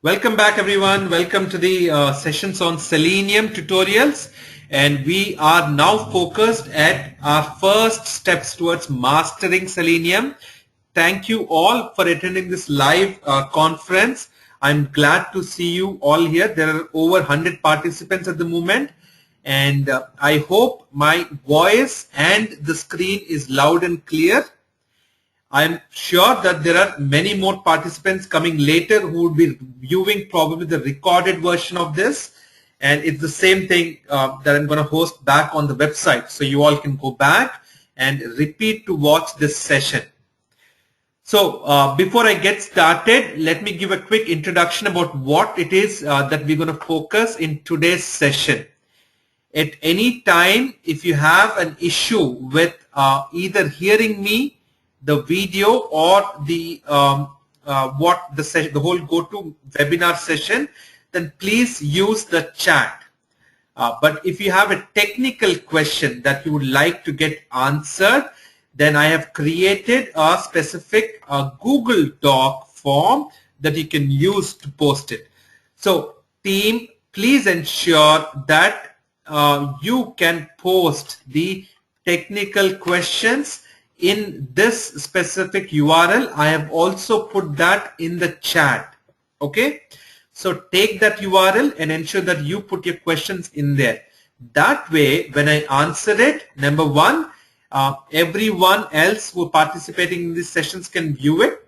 Welcome back everyone. Welcome to the sessions on Selenium tutorials, and we are now focused at our first steps towards mastering Selenium. Thank you all for attending this live conference. I'm glad to see you all here. There are over 100 participants at the moment, and I hope my voice and the screen is loud and clear. I'm sure that there are many more participants coming later who would be viewing probably the recorded version of this, and it's the same thing that I'm going to host back on the website, so you all can go back and repeat to watch this session. So before I get started, let me give a quick introduction about what it is that we're going to focus in today's session. At any time, if you have an issue with either hearing me, the video, or the the whole go-to webinar session, then please use the chat. But if you have a technical question that you would like to get answered, then I have created a specific Google Doc form that you can use to post it. So team, please ensure that you can post the technical questions in this specific URL. I have also put that in the chat. Okay, so take that URL and ensure that you put your questions in there. That way, when I answer it, number one, everyone else who are participating in these sessions can view it.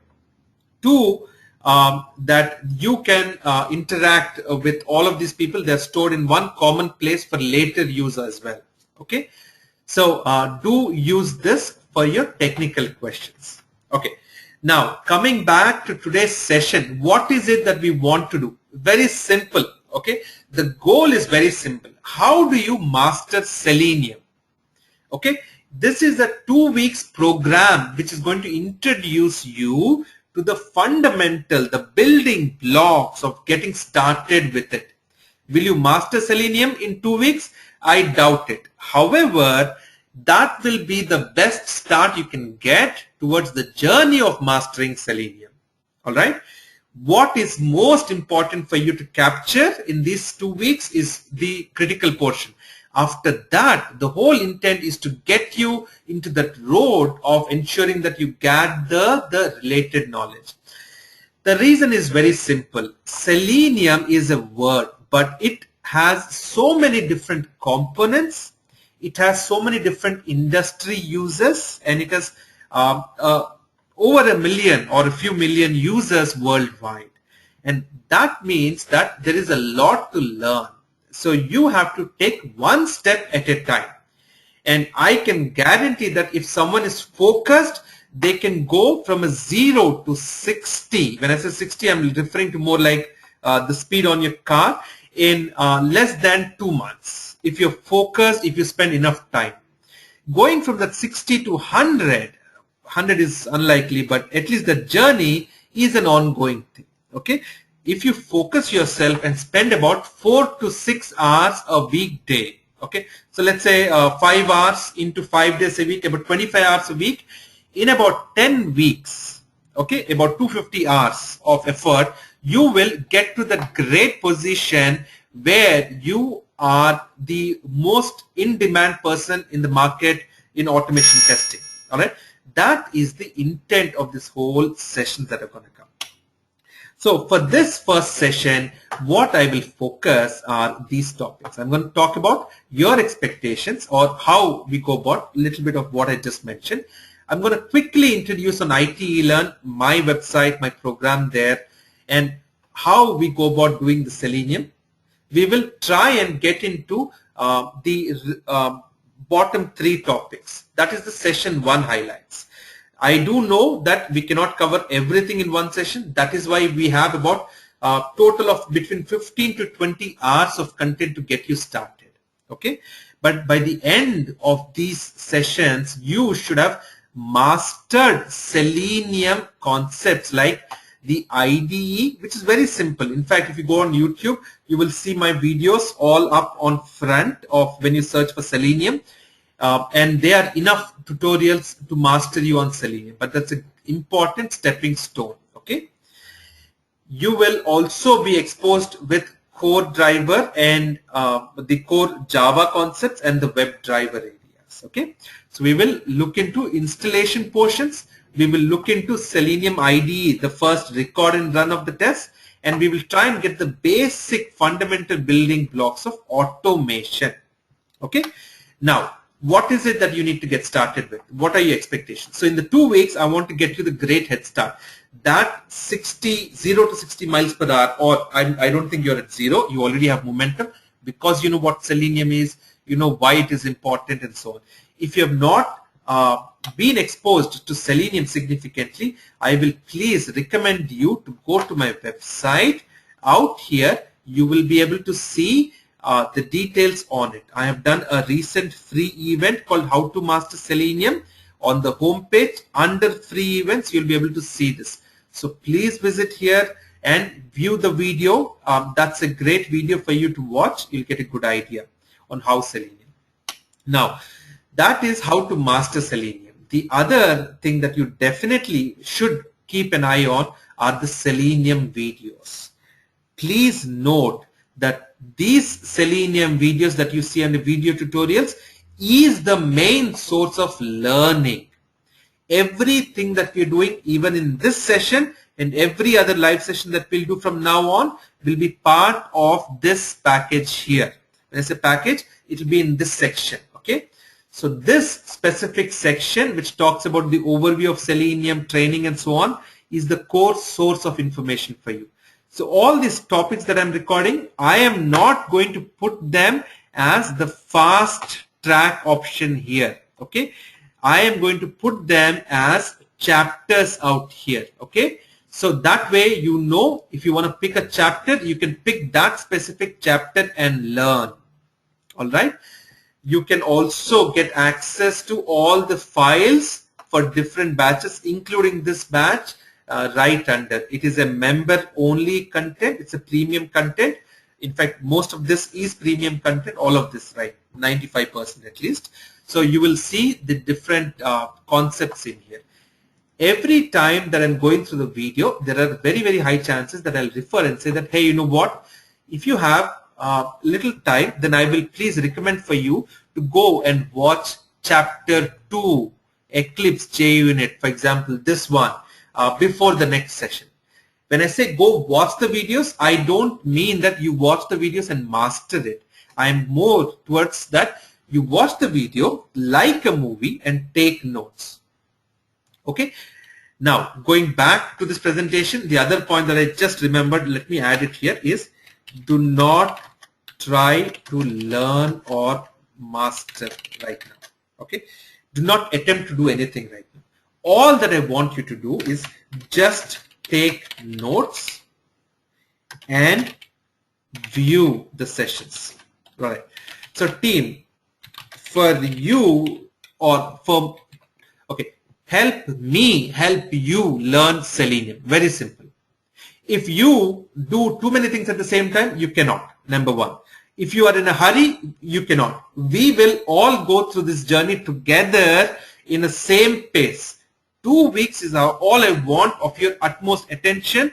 Two, that you can interact with all of these people. They're stored in one common place for later use as well. Okay, so do use this for your technical questions. Okay, now coming back to today's session, what is it that we want to do? Very simple. Okay, the goal is very simple. How do you master Selenium? Okay, this is a 2 weeks program which is going to introduce you to the fundamental, the building blocks of getting started with it. Will you master Selenium in 2 weeks? I doubt it. However, that will be the best start you can get towards the journey of mastering Selenium. All right. What is most important for you to capture in these 2 weeks is the critical portion. After that, the whole intent is to get you into that road of ensuring that you gather the related knowledge. The reason is very simple. Selenium is a word, but it has so many different components. It has so many different industry uses, and it has over a million or a few million users worldwide. And that means that there is a lot to learn. So you have to take one step at a time. And I can guarantee that if someone is focused, they can go from a 0 to 60. When I say 60, I'm referring to more like the speed on your car in less than 2 months. If you're focused, if you spend enough time. Going from that 60 to 100 is unlikely, but at least the journey is an ongoing thing. Okay, if you focus yourself and spend about 4 to 6 hours a weekday. Okay, so let's say 5 hours into 5 days a week, about 25 hours a week, in about 10 weeks. Okay, about 250 hours of effort, you will get to that great position where you are the most in-demand person in the market in automation testing. All right, that is the intent of this whole session that are going to come. So for this first session, what I will focus are these topics. I'm going to talk about your expectations or how we go about a little bit of what I just mentioned. I'm going to quickly introduce on ITeLearn, my website, my program there, and how we go about doing the Selenium. We will try and get into the bottom 3 topics. That is the session 1 highlights. I do know that we cannot cover everything in one session. That is why we have about a total of between 15 to 20 hours of content to get you started. Okay, but by the end of these sessions, you should have mastered Selenium concepts like the IDE, which is very simple. In fact, if you go on YouTube, you will see my videos all up on front of when you search for Selenium, and there are enough tutorials to master you on Selenium, but that's an important stepping stone. Okay, You will also be exposed with core driver and the core Java concepts and the WebDriver areas. Okay, so we will look into installation portions. We will look into Selenium IDE, the first record and run of the test, and we will try and get the basic fundamental building blocks of automation. Okay, now what is it that you need to get started with? What are your expectations? So in the 2 weeks, I want to get you the great head start. That 0 to 60 miles per hour, or I don't think you're at 0. You already have momentum because you know what Selenium is, you know why it is important and so on. If you have not been exposed to Selenium significantly, I will please recommend you to go to my website. Out here, you will be able to see the details on it. I have done a recent free event called How to Master Selenium. On the home page under free events, you'll be able to see this. So please visit here and view the video. That's a great video for you to watch. You'll get a good idea on how Selenium. Now, that is how to master Selenium. The other thing that you definitely should keep an eye on are the Selenium videos. Please note that these Selenium videos that you see on the video tutorials is the main source of learning. Everything that we're doing, even in this session and every other live session that we'll do from now on, will be part of this package here. When I say package, it will be in this section. Okay, so this specific section, which talks about the overview of Selenium, training and so on, is the core source of information for you. So all these topics that I'm recording, I am not going to put them as the fast track option here. Okay, I am going to put them as chapters out here. Okay, so that way you know if you want to pick a chapter, you can pick that specific chapter and learn. All right, you can also get access to all the files for different batches, including this batch right under. It is a member only content. It's a premium content. In fact, most of this is premium content, all of this, right? 95% at least. So you will see the different concepts in here. Every time that I'm going through the video, there are very, very high chances that I'll refer and say that, hey, you know what? If you have little time, then I will please recommend for you to go and watch chapter 2, Eclipse JUnit, for example, this one, before the next session. When I say go watch the videos, I don't mean that you watch the videos and master it. I'm more towards that you watch the video like a movie and take notes. Okay. Now, going back to this presentation, the other point that I just remembered, let me add it here, is do not try to learn or master right now. Okay. Do not attempt to do anything right now. All that I want you to do is just take notes and view the sessions. Right. So team, for you or for, okay, help me help you learn Selenium. Very simple. If you do too many things at the same time, you cannot. Number one. If you are in a hurry, you cannot. We will all go through this journey together in the same pace. 2 weeks is all I want of your utmost attention.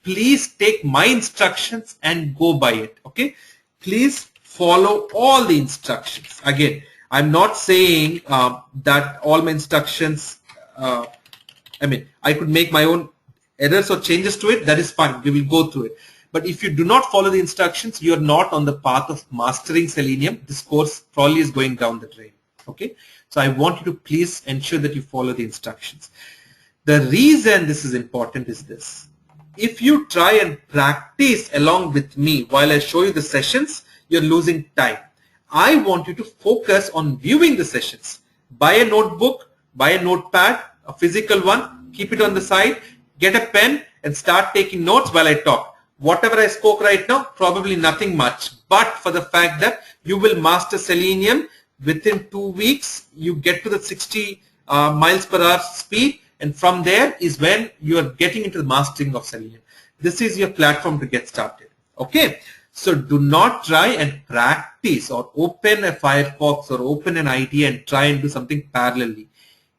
Please take my instructions and go by it. Okay. Please follow all the instructions. Again, I'm not saying that all my instructions, I mean, I could make my own errors or changes to it. That is fine. We will go through it. But if you do not follow the instructions, you are not on the path of mastering Selenium. This course probably is going down the drain. Okay. So I want you to please ensure that you follow the instructions. The reason this is important is this. If you try and practice along with me while I show you the sessions, you're losing time. I want you to focus on viewing the sessions. Buy a notebook, buy a notepad, a physical one, keep it on the side, get a pen and start taking notes while I talk. Whatever I spoke right now, probably nothing much, but for the fact that you will master Selenium within 2 weeks, you get to the 60 miles per hour speed, and from there is when you are getting into the mastering of Selenium. This is your platform to get started. Okay. So do not try and practice or open a FireFox or open an IDE and try and do something parallelly.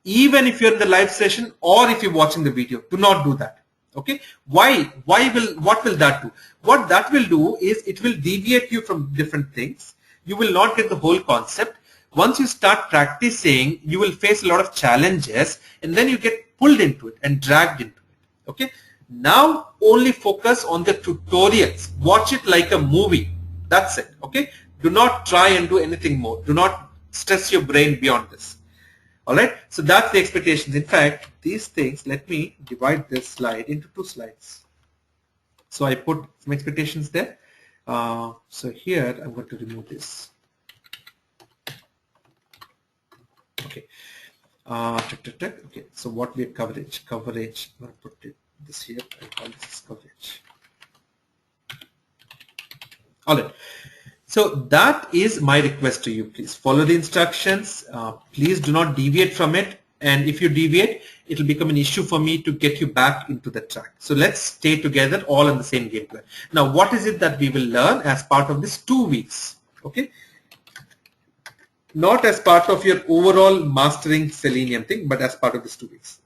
Even if you're in the live session or if you're watching the video, do not do that. Okay, what will that do? What that will do is it will deviate you from different things. You will not get the whole concept. Once you start practicing, you will face a lot of challenges, and then you get pulled into it and dragged into it. Okay, now only focus on the tutorials. Watch it like a movie. That's it. Okay, do not try and do anything more. Do not stress your brain beyond this. Alright, so that's the expectations. In fact, these things, let me divide this slide into 2 slides. So I put some expectations there. So here I'm going to remove this. Okay. Okay. So what we have coverage. I'm going to put this here. I call this coverage. Alright. So that is my request to you. Please follow the instructions. Please do not deviate from it. And if you deviate, it will become an issue for me to get you back into the track. So let's stay together all on the same game plan. Now, what is it that we will learn as part of this 2 weeks? Okay. Not as part of your overall mastering Selenium thing, but as part of this 2 weeks.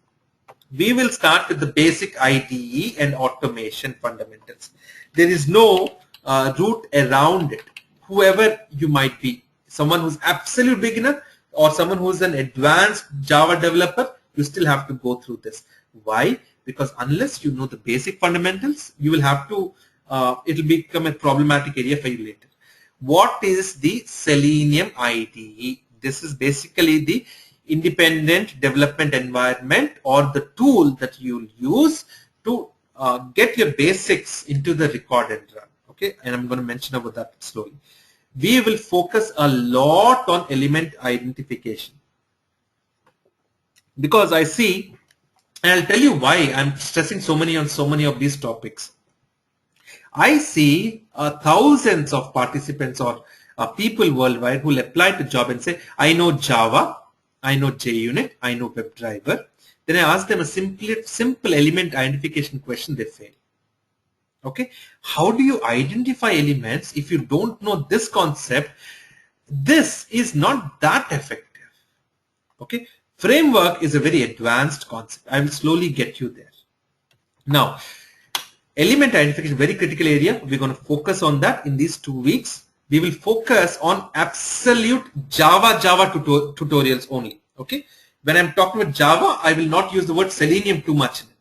We will start with the basic IDE and automation fundamentals. There is no route around it. Whoever you might be, someone who's absolute beginner or someone who's an advanced Java developer, you still have to go through this. Why? Because unless you know the basic fundamentals, you will have to, it will become a problematic area for you later. What is the Selenium IDE? This is basically the independent development environment or the tool that you'll use to get your basics into the record and run. Okay, and I'm going to mention about that slowly. We will focus a lot on element identification because I see, and I'll tell you why I'm stressing so many of these topics. I see thousands of participants or people worldwide who will apply to job and say, I know Java, I know JUnit, I know WebDriver. Then I ask them a simple element identification question, they fail. Okay, how do you identify elements if you don't know this concept? This is not that effective. Okay, framework is a very advanced concept. I will slowly get you there. Now, element identification, very critical area. We're going to focus on that in these 2 weeks. We will focus on absolute Java tutorials only. Okay, when I'm talking about Java, I will not use the word Selenium too much in it.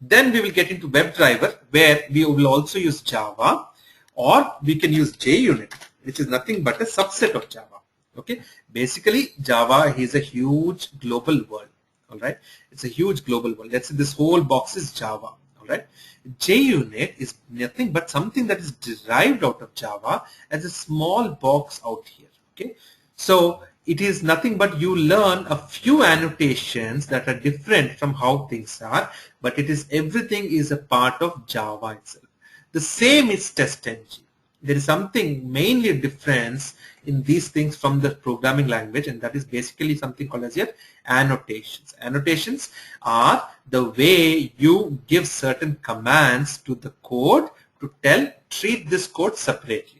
Then we will get into WebDriver, where we will also use Java, or we can use JUnit, which is nothing but a subset of Java. Okay, basically Java is a huge global world. All right, it's a huge global world. Let's say this whole box is Java. All right, JUnit is nothing but something that is derived out of Java as a small box out here. Okay, so it is nothing but you learn a few annotations that are different from how things are, but it is everything is a part of Java itself. The same is TestNG. There is something mainly a difference in these things from the programming language, and that is basically something called as your annotations. Annotations are the way you give certain commands to the code to treat this code separately.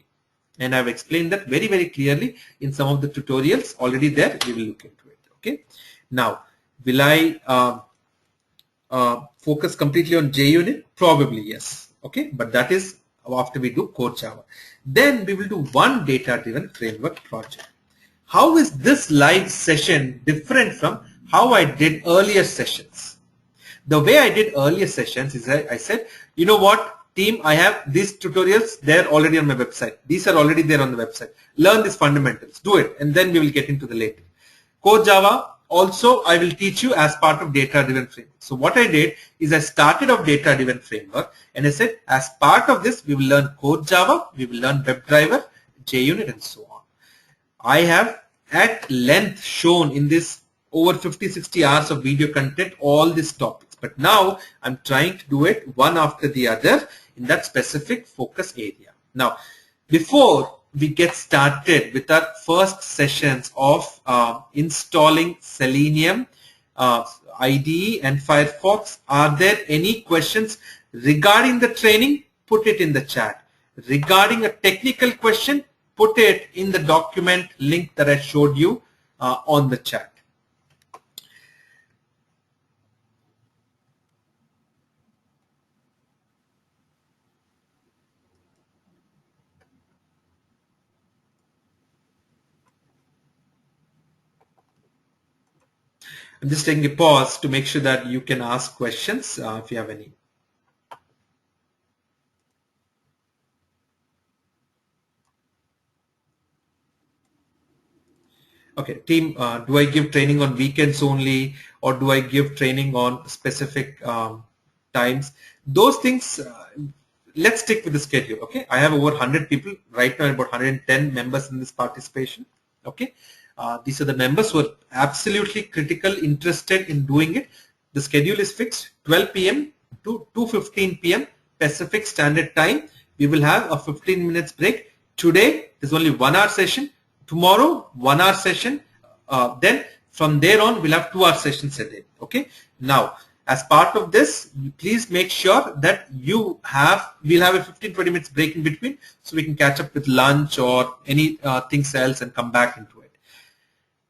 And I've explained that very, very clearly in some of the tutorials already there. We will look into it. Okay. Now, will I focus completely on JUnit? Probably yes. Okay. But that is after we do core Java. Then we will do one data-driven framework project. How is this live session different from how I did earlier sessions? The way I did earlier sessions is I said, you know what? Team, I have these tutorials, they're already on my website. These are already there on the website. Learn these fundamentals, do it, and then we will get into the later. Core Java, also I will teach you as part of data-driven framework. So what I did is I started off data-driven framework and I said, as part of this, we will learn Core Java, we will learn WebDriver, JUnit, and so on. I have at length shown in this over 50-60 hours of video content all these topics. But now I'm trying to do it one after the other in that specific focus area. Now, before we get started with our first sessions of installing Selenium IDE and FireFox, are there any questions regarding the training? Put it in the chat. Regarding a technical question, put it in the document link that I showed you on the chat. I'm just taking a pause to make sure that you can ask questions if you have any. Okay, team, do I give training on weekends only, or do I give training on specific times? Those things, let's stick with the schedule. Okay, I have over 100 people right now, about 110 members in this participation. Okay, these are the members who are absolutely critical, interested in doing it. The schedule is fixed, 12 p.m. to 2:15 p.m. Pacific Standard Time. We will have a 15 minutes break. Today there's only 1 hour session. Tomorrow 1 hour session. Then from there on we'll have 2 hour sessions a day. Okay. Now, as part of this, please make sure that we'll have a 15-20 minutes break in between, so we can catch up with lunch or any things else and come back into it.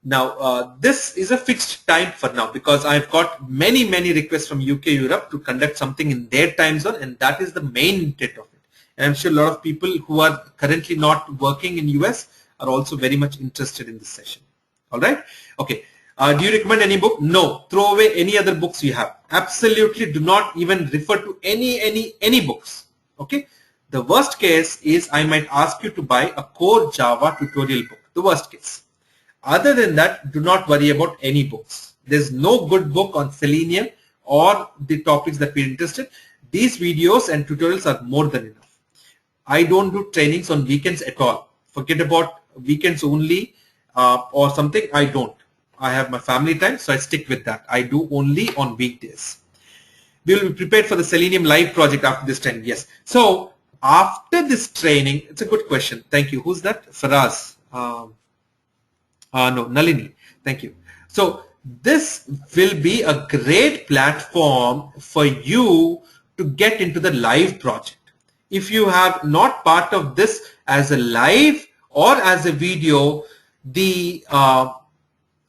Now, this is a fixed time for now, because I've got many requests from UK, Europe to conduct something in their time zone, and that is the main intent of it. And I'm sure a lot of people who are currently not working in US are also very much interested in this session. All right. Okay. Do you recommend any book? No. Throw away any other books you have. Absolutely do not even refer to any books. Okay. The worst case is I might ask you to buy a core Java tutorial book. The worst case. Other than that, do not worry about any books. There's no good book on Selenium or the topics that we're interested. These videos and tutorials are more than enough. I don't do trainings on weekends at all. Forget about weekends only or something. I don't. I have my family time, so I stick with that. I do only on weekdays. We will be prepared for the Selenium live project after this training. Yes. So after this training, it's a good question. Thank you. Who's that? Faraz. No, Nalini. Thank you. So this will be a great platform for you to get into the live project. If you have not part of this as a live or as a video,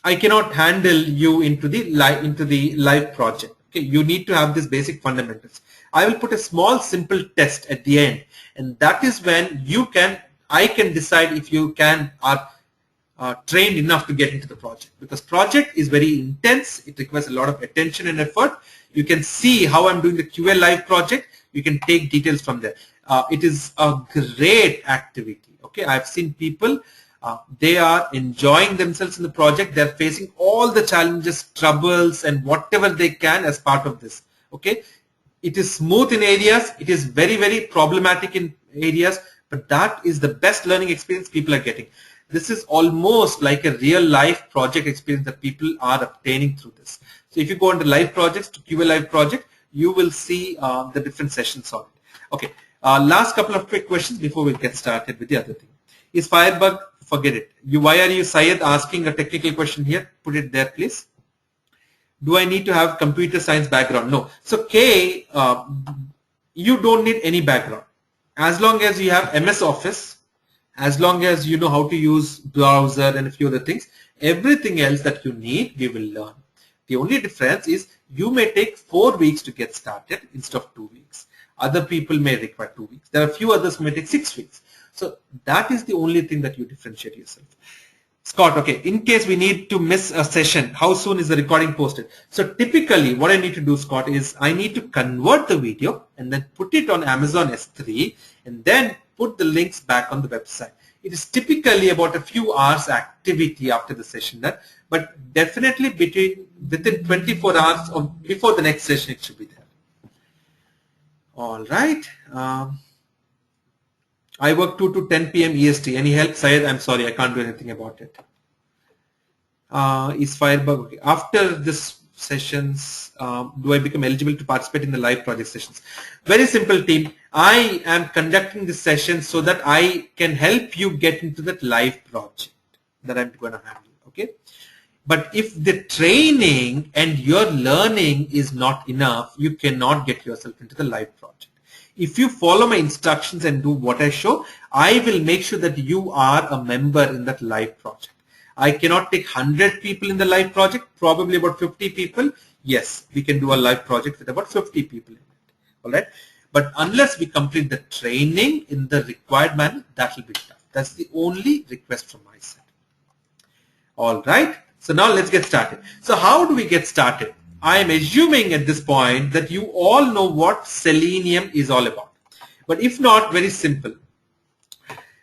I cannot handle you into the live project. Okay, you need to have this basic fundamentals. I will put a small simple test at the end, and that is when I can decide if you are trained enough to get into the project, because project is very intense. It requires a lot of attention and effort. You can see how I'm doing the QA live project. You can take details from there. It is a great activity. Okay, I've seen people, they are enjoying themselves in the project. They're facing all the challenges, troubles, and whatever they can as part of this. Okay, it is smooth in areas. It is very problematic in areas, but that is the best learning experience people are getting. This is almost like a real life project experience that people are obtaining through this. So if you go into live projects, to QA live project, you will see the different sessions on it. Okay, last couple of quick questions before we get started with the other thing. Is Firebug? Forget it. Why are you, Syed, asking a technical question here? Put it there, please. Do I need to have computer science background? No. So K, you don't need any background. As long as you have MS Office, as long as you know how to use browser and a few other things, everything else that you need, we will learn. The only difference is you may take 4 weeks to get started instead of 2 weeks. Other people may require 2 weeks. There are a few others who may take 6 weeks. So that is the only thing that you differentiate yourself. Scott, okay, in case we need to miss a session, how soon is the recording posted? So typically what I need to do, Scott, is I need to convert the video and then put it on Amazon S3 and then put the links back on the website. It is typically about a few hours activity after the session done, but definitely within 24 hours or before the next session it should be there. All right. I work 2 to 10 p.m. EST. Any help, Syed? I'm sorry, I can't do anything about it. Is Firebug okay? After this sessions, do I become eligible to participate in the live project sessions? Very simple, team. I am conducting this session so that I can help you get into that live project that I'm going to handle. Okay. But if the training and your learning is not enough, you cannot get yourself into the live project. If you follow my instructions and do what I show, I will make sure that you are a member in that live project. I cannot take 100 people in the live project, probably about 50 people. Yes, we can do a live project with about 50 people in it. All right. But unless we complete the training in the required manner, that will be tough. That's the only request from my side. All right. So now let's get started. So how do we get started? I am assuming at this point that you all know what Selenium is all about. But if not, very simple.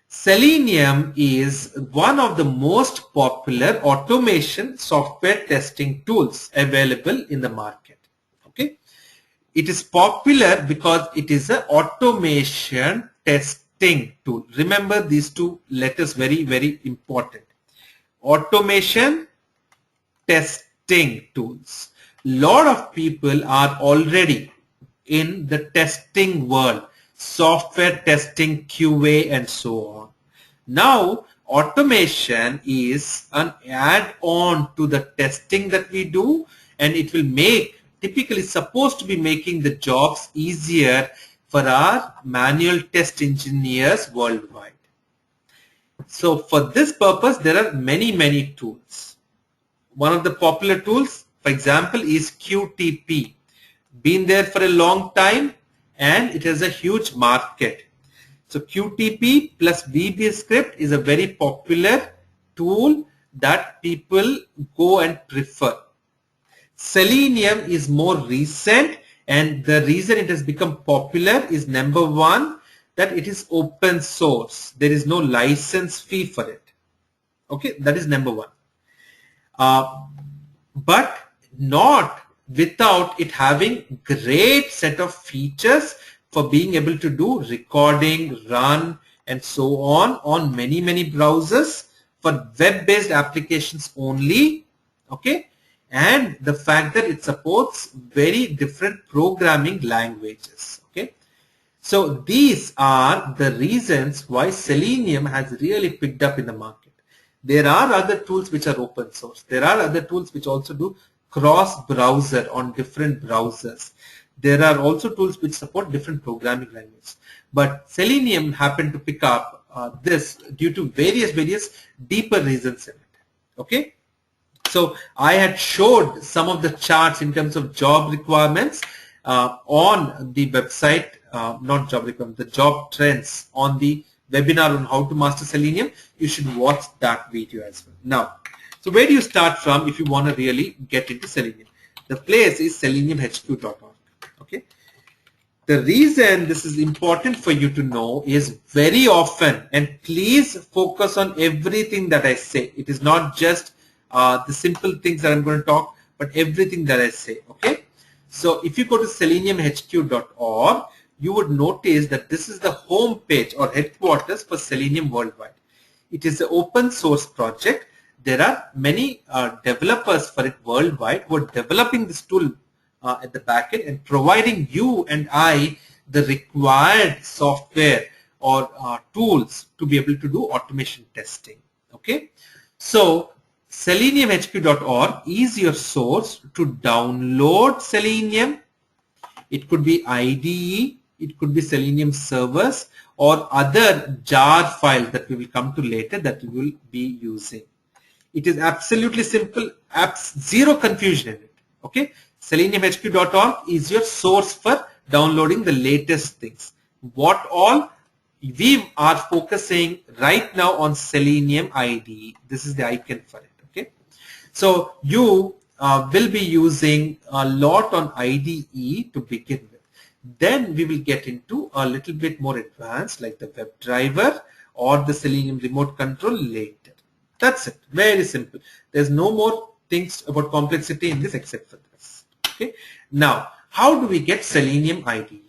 Selenium is one of the most popular automation software testing tools available in the market. Okay, it is popular because it is an automation testing tool. Remember these two letters, very, very important. Automation testing tools. Lot of people are already in the testing world, software testing, QA, and so on. Now, automation is an add-on to the testing that we do, and it will make, typically supposed to be making the jobs easier for our manual test engineers worldwide. So for this purpose, there are many, many tools. One of the popular tools, for example, is QTP. Been there for a long time and it has a huge market. So QTP plus VB script is a very popular tool that people go and prefer. Selenium is more recent, and the reason it has become popular is number one, that it is open source. There is no license fee for it. Okay, that is number one. But not without it having great set of features for being able to do recording, run, and so on many, many browsers for web-based applications only. Okay, and the fact that it supports very different programming languages. Okay, so these are the reasons why Selenium has really picked up in the market. There are other tools which are open source. There are other tools which also do cross-browser on different browsers. There are also tools which support different programming languages. But Selenium happened to pick up this due to various deeper reasons in it. Okay. So I had showed some of the charts in terms of job requirements on the website, not job requirements, the job trends on the webinar on how to master Selenium. You should watch that video as well. Now, so where do you start from if you want to really get into Selenium? The place is seleniumhq.org. Okay. The reason this is important for you to know is very often, and please focus on everything that I say. It is not just the simple things that I'm going to talk, but everything that I say. Okay. So if you go to seleniumhq.org, you would notice that this is the home page or headquarters for Selenium worldwide. It is an open source project. There are many developers for it worldwide who are developing this tool at the back end and providing you and I the required software or tools to be able to do automation testing. Okay. So seleniumhq.org is your source to download Selenium. It could be IDE, it could be Selenium servers or other jar files that we will come to later that we will be using. It is absolutely simple, zero confusion in it. Okay, seleniumhq.org is your source for downloading the latest things. What all? We are focusing right now on Selenium IDE. This is the icon for it. Okay, so you will be using a lot on IDE to begin with. Then we will get into a little bit more advanced like the WebDriver or the Selenium remote control later. That's it. Very simple. There's no more things about complexity in this except for this. Okay. Now, how do we get Selenium IDE?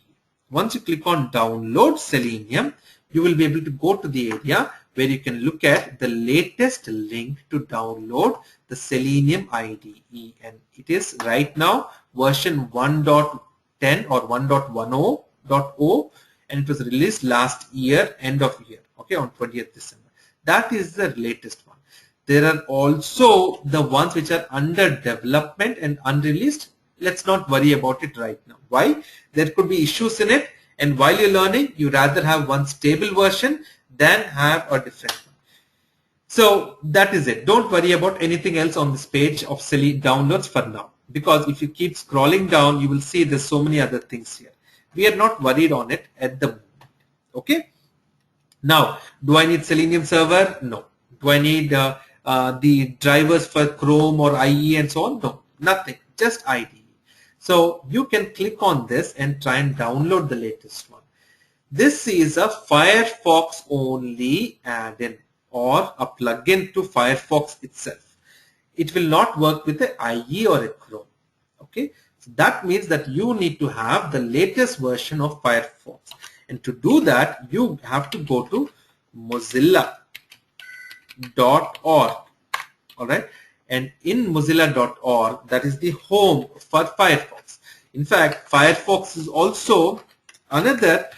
Once you click on download Selenium, you will be able to go to the area where you can look at the latest link to download the Selenium IDE, and it is right now version 1.10 or 1.10.0, and it was released last year, end of year, okay, on 20th December. That is the latest one. There are also the ones which are under development and unreleased. Let's not worry about it right now. Why? There could be issues in it, and while you're learning, you rather have one stable version than have a different one. So that is it. Don't worry about anything else on this page of downloads for now, because if you keep scrolling down, you will see there's so many other things here. We are not worried on it at the moment. Okay. Now, do I need Selenium server? No. Do I need the drivers for Chrome or IE and so on? No, nothing, just IDE. So you can click on this and try and download the latest one. This is a Firefox only add-in or a plugin to Firefox itself. It will not work with the IE or a Chrome. Okay, so that means that you need to have the latest version of Firefox. And to do that, you have to go to mozilla.org. Alright, and in mozilla.org, that is the home for Firefox. In fact, Firefox is also another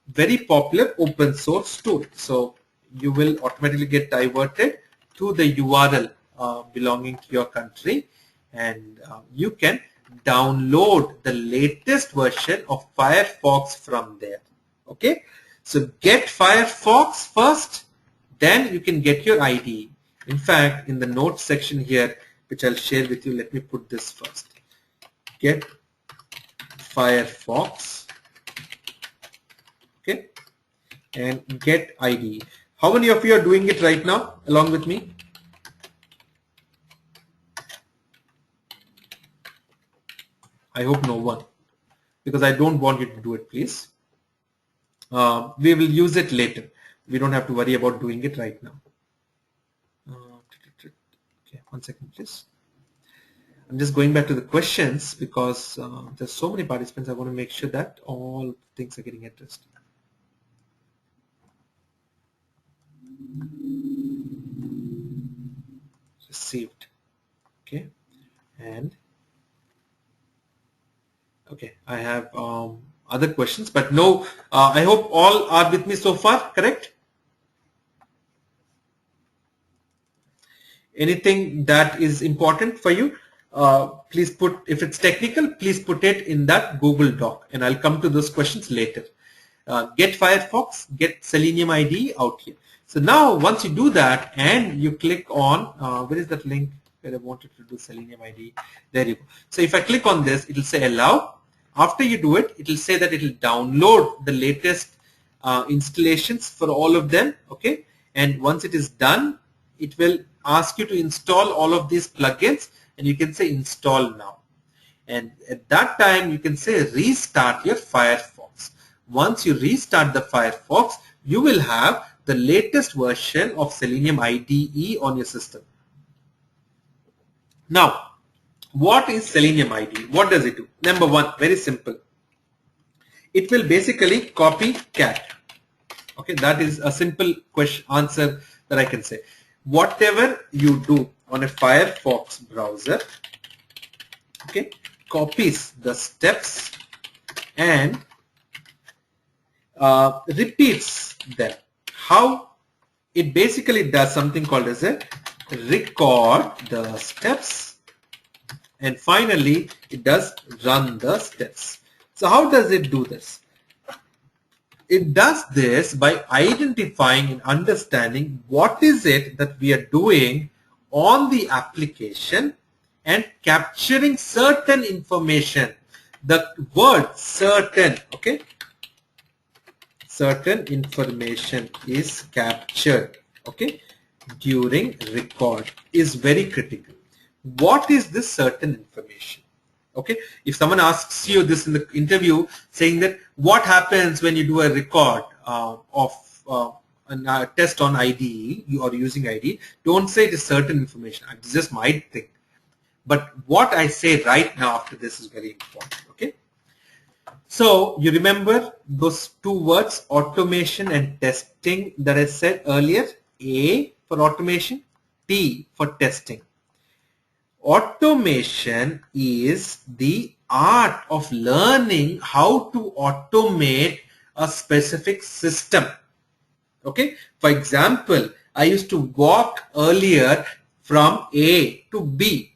very popular open source tool. So you will automatically get diverted to the URL belonging to your country, and you can download the latest version of Firefox from there. Okay, so get Firefox first, then you can get your IDE. In fact, in the notes section here, which I'll share with you, let me put this first. Get Firefox, okay, and get IDE. How many of you are doing it right now along with me? I hope no one, because I don't want you to do it, please. We will use it later. We don't have to worry about doing it right now. Okay, 1 second, please. I'm just going back to the questions because there's so many participants. I want to make sure that all things are getting addressed. Received. Okay, and okay, I have other questions, but no, I hope all are with me so far, correct? Anything that is important for you, please put, if it's technical, please put it in that Google Doc, and I'll come to those questions later. Get Firefox, get Selenium IDE out here. So now once you do that and you click on, where is that link where I wanted to do Selenium IDE? There you go. So if I click on this, it will say allow. After you do it, it will say that it will download the latest installations for all of them. Okay, and once it is done, it will ask you to install all of these plugins, and you can say install now. And at that time, you can say restart your Firefox. Once you restart the Firefox, you will have the latest version of Selenium IDE on your system. Now, what is Selenium IDE? What does it do? Number one, very simple. It will basically copy cat. Okay, that is a simple question answer that I can say. Whatever you do on a Firefox browser, okay, copies the steps and repeats them. How? It basically does something called as a record the steps, and finally it does run the steps. So how does it do this? It does this by identifying and understanding what is it that we are doing on the application and capturing certain information. The word certain, okay? Certain information is captured, okay, during record is very critical. What is this certain information? Okay, if someone asks you this in the interview saying that what happens when you do a record of a test on IDE, you are using IDE, don't say it is certain information. It's just my thing. But what I say right now after this is very important. Okay. So you remember those two words, automation and testing, that I said earlier. A for automation, T for testing. Automation is the art of learning how to automate a specific system. Okay. For example, I used to walk earlier from A to B,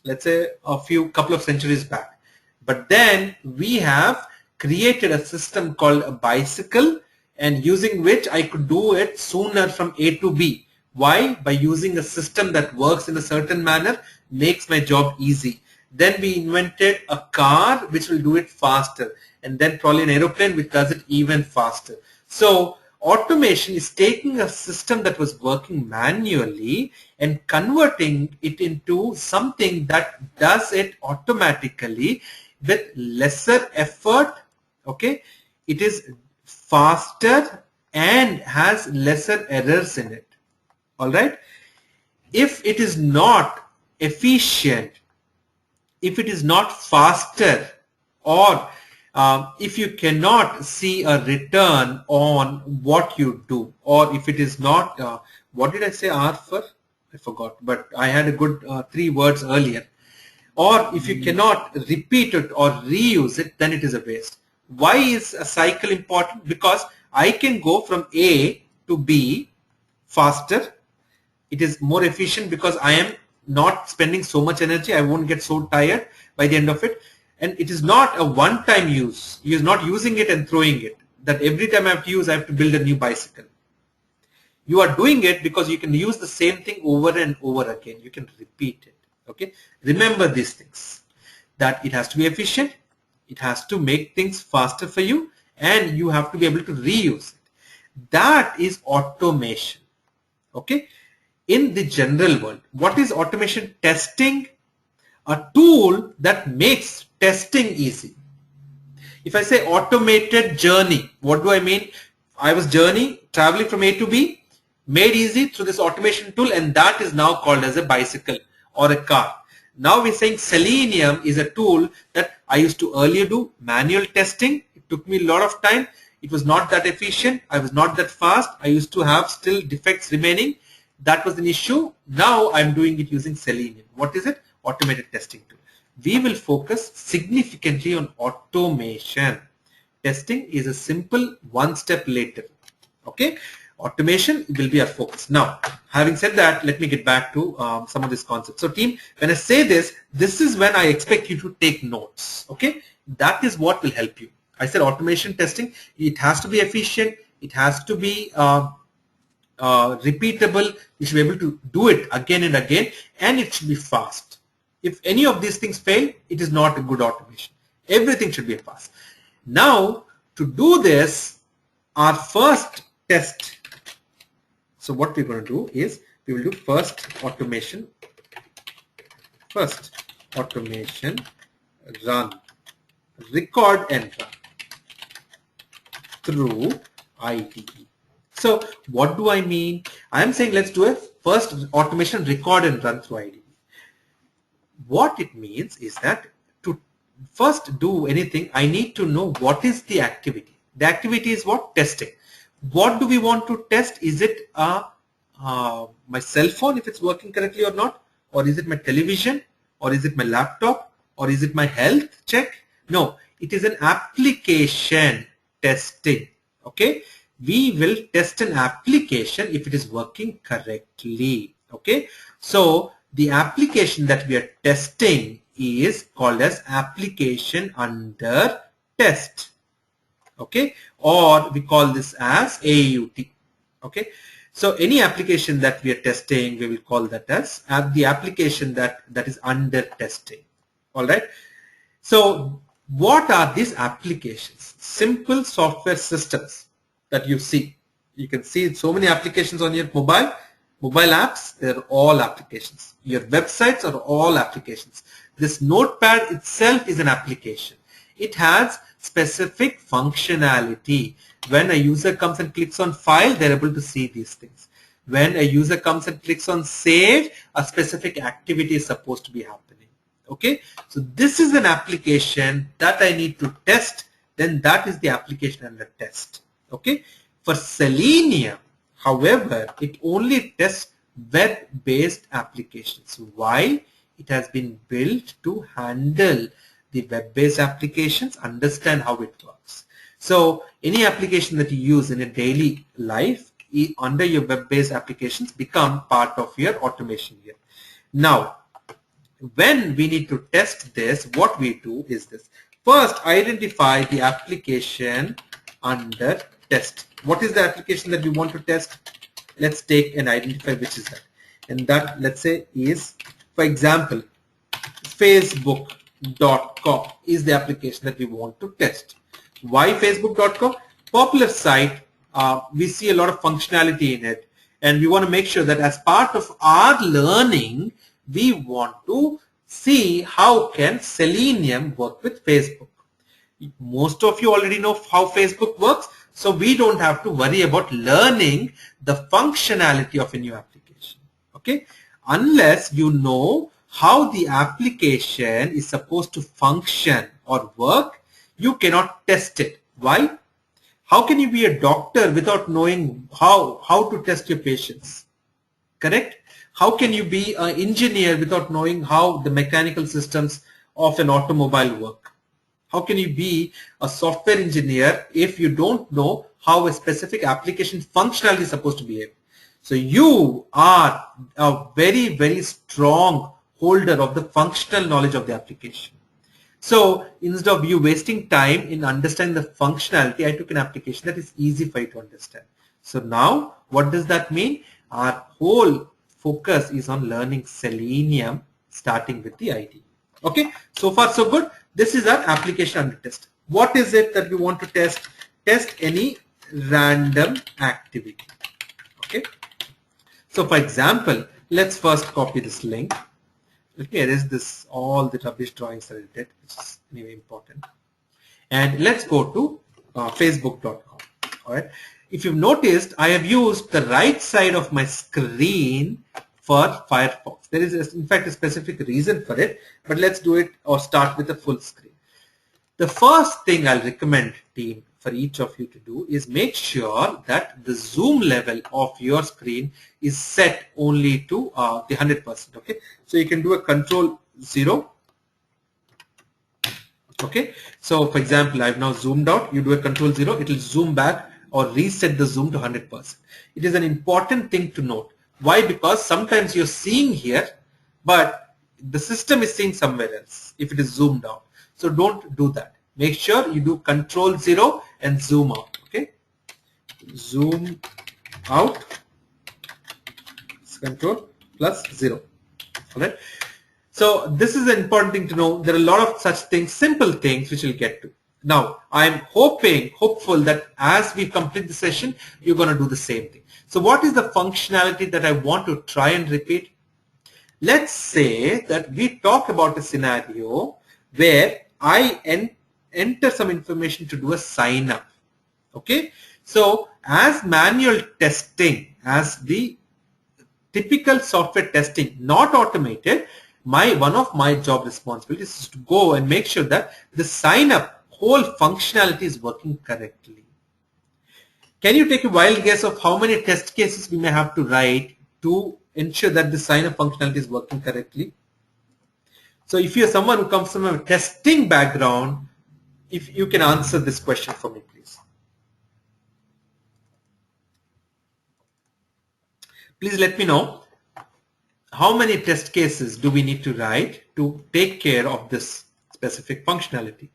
let's say a couple of centuries back. But then we have created a system called a bicycle, and using which I could do it sooner from A to B. Why? By using a system that works in a certain manner, makes my job easy. Then we invented a car which will do it faster, and then probably an aeroplane which does it even faster. So Automation is taking a system that was working manually and converting it into something that does it automatically with lesser effort. Okay, it is faster and has lesser errors in it. All right. If it is not efficient, if it is not faster, or if you cannot see a return on what you do, or if it is not, what did I say R for? I forgot, but I had a good 3 words earlier. Or if you cannot repeat it or reuse it, then it is a waste. Why is a cycle important? Because I can go from A to B faster. It is more efficient because I am not spending so much energy. I won't get so tired by the end of it. And it is not a one-time use. You're not using it and throwing it. That every time I have to use, I have to build a new bicycle. You are doing it because you can use the same thing over and over again. You can repeat it. Okay. Remember these things. That it has to be efficient. It has to make things faster for you. And you have to be able to reuse it. That is automation. Okay. In the general world, what is automation? Testing. A tool that makes testing easy. If I say automated journey, what do I mean? I was traveling from A to B, made easy through this automation tool, and that is now called as a bicycle or a car. Now we're saying Selenium is a tool that I used to earlier do manual testing. It took me a lot of time. It was not that efficient. I was not that fast. I used to have still defects remaining. That was an issue. Now I'm doing it using Selenium. What is it? Automated testing tool. We will focus significantly on automation. Testing is a simple one step later. Okay, automation will be our focus. Now, having said that, let me get back to some of these concepts. So team, when I say this, this is when I expect you to take notes. Okay, that is what will help you. I said automation testing, it has to be efficient. It has to be repeatable. You should be able to do it again and again, and it should be fast. If any of these things fail, it is not a good automation. Everything should be fast. Now, to do this, our first test. So what we're going to do is we will do first automation run, record and run through IDE. So what do I mean? I am saying let's do a first automation record and run through IDE. What it means is that to first do anything, I need to know what is the activity. The activity is what? Testing. What do we want to test? Is it my cell phone, if it's working correctly or not? Or is it my television? Or is it my laptop? Or is it my health check? No, it is an application testing. Okay, we will test an application if it is working correctly. Okay, so the application that we are testing is called as application under test. Okay, or we call this as AUT. Okay, so any application that we are testing, we will call that as the application that is under testing. All right. So what are these applications? Simple software systems that you see. You can see so many applications on your mobile apps. They're all applications. Your websites are all applications. This notepad itself is an application. It has specific functionality. When a user comes and clicks on file, they're able to see these things. When a user comes and clicks on save, a specific activity is supposed to be happening. Okay, so this is an application that I need to test. Then that is the application under test. Okay, for Selenium, however, it only tests web-based applications. Why? It has been built to handle the web-based applications, understand how it works. So any application that you use in a daily life under your web-based applications become part of your automation here. Now, when we need to test this, what we do is this. First, identify the application under test. What is the application that we want to test? Let's take and identify which is that. And that, let's say, is, for example, Facebook.com is the application that we want to test. Why Facebook.com? Popular site, we see a lot of functionality in it, and we want to make sure that as part of our learning, we want to see how can Selenium work with Facebook. Most of you already know how Facebook works, so we don't have to worry about learning the functionality of a new application. Okay, unless you know how the application is supposed to function or work, you cannot test it. Why? How can you be a doctor without knowing how to test your patients? Correct? How can you be an engineer without knowing how the mechanical systems of an automobile work? How can you be a software engineer if you don't know how a specific application functionality is supposed to behave? So you are a very, very strong holder of the functional knowledge of the application. So instead of you wasting time in understanding the functionality, I took an application that is easy for you to understand. So now what does that mean? Our whole focus is on learning Selenium, starting with the IDE. Okay, so far so good. This is our application under test. What is it that we want to test? Test any random activity. Okay, so for example, let's first copy this link. Let me erase this, all the rubbish drawings that I did, which is anyway important. And let's go to facebook.com. All right. If you've noticed, I have used the right side of my screen for FireFox. There is, in fact, a specific reason for it, but let's do it or start with a full screen. The first thing I'll recommend, team, for each of you to do is make sure that the zoom level of your screen is set only to the 100%. Okay, so you can do a control 0. Okay, so for example, I've now zoomed out. You do a control 0, it will zoom back or reset the zoom to 100%. It is an important thing to note. Why? Because sometimes you're seeing here, but the system is seeing somewhere else if it is zoomed out. So don't do that. Make sure you do control 0 and zoom out. Okay, zoom out, control plus 0. All right. So this is an important thing to know. There are a lot of such things, simple things, which we'll get to. Now, I'm hopeful that as we complete the session, you're going to do the same thing. So what is the functionality that I want to try and repeat? Let's say that we talk about a scenario where I enter some information to do a sign up. Okay, so as manual testing, as the typical software testing, not automated, one of my job responsibilities is to go and make sure that the sign up whole functionality is working correctly. Can you take a wild guess of how many test cases we may have to write to ensure that the sign up functionality is working correctly? So if you're someone who comes from a testing background, if you can answer this question for me, please. Please let me know how many test cases do we need to write to take care of this specific functionality.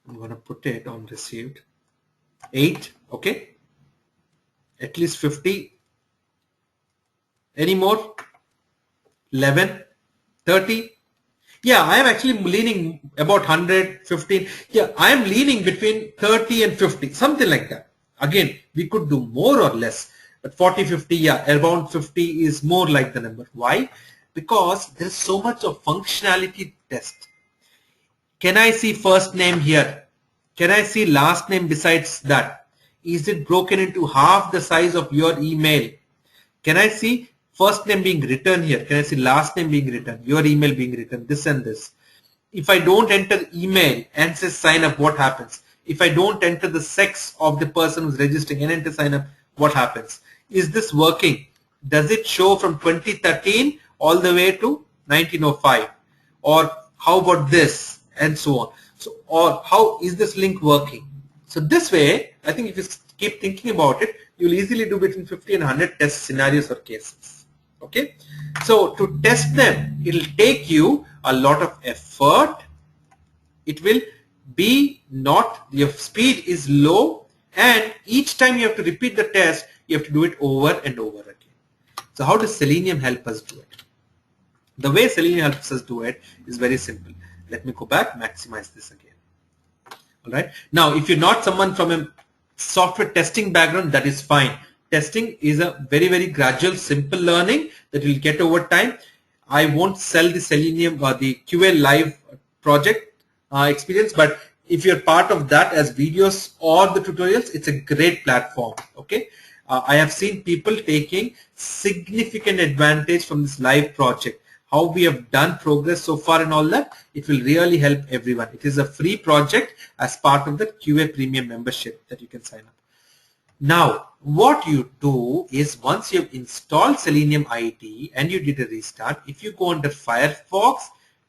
I'm going to put it on received. 8, okay. At least 50. Any more? 11, 30. Yeah, I am actually leaning about 100, 15. Yeah, I am leaning between 30 and 50, something like that. Again, we could do more or less, but 40, 50, yeah, around 50 is more like the number. Why? Because there is so much of functionality test. Can I see first name here? Can I see last name besides that? Is it broken into half the size of your email? Can I see first name being written here? Can I see last name being written? Your email being written, this and this. If I don't enter email and say sign up, what happens? If I don't enter the sex of the person who's registering and enter sign up, what happens? Is this working? Does it show from 2013 all the way to 1905? Or how about this? And so on. So, or how is this link working? So this way, I think if you keep thinking about it, you'll easily do between 50 and 100 test scenarios or cases. Okay. So to test them, it'll take you a lot of effort. It will be not, your speed is low, and each time you have to repeat the test, you have to do it over and over again. So how does Selenium help us do it? The way Selenium helps us do it is very simple. Let me go back, maximize this again. All right. Now, if you're not someone from a software testing background, that is fine. Testing is a very, very gradual, simple learning that you'll get over time. I won't sell the Selenium or the QA Live project experience, but if you're part of that as videos or the tutorials, it's a great platform. Okay. I have seen people taking significant advantage from this live project. How we have done progress so far and all that, it will really help everyone. It is a free project as part of the QA Premium membership that you can sign up. Now, what you do is once you've installed Selenium IDE and you did a restart, if you go under FireFox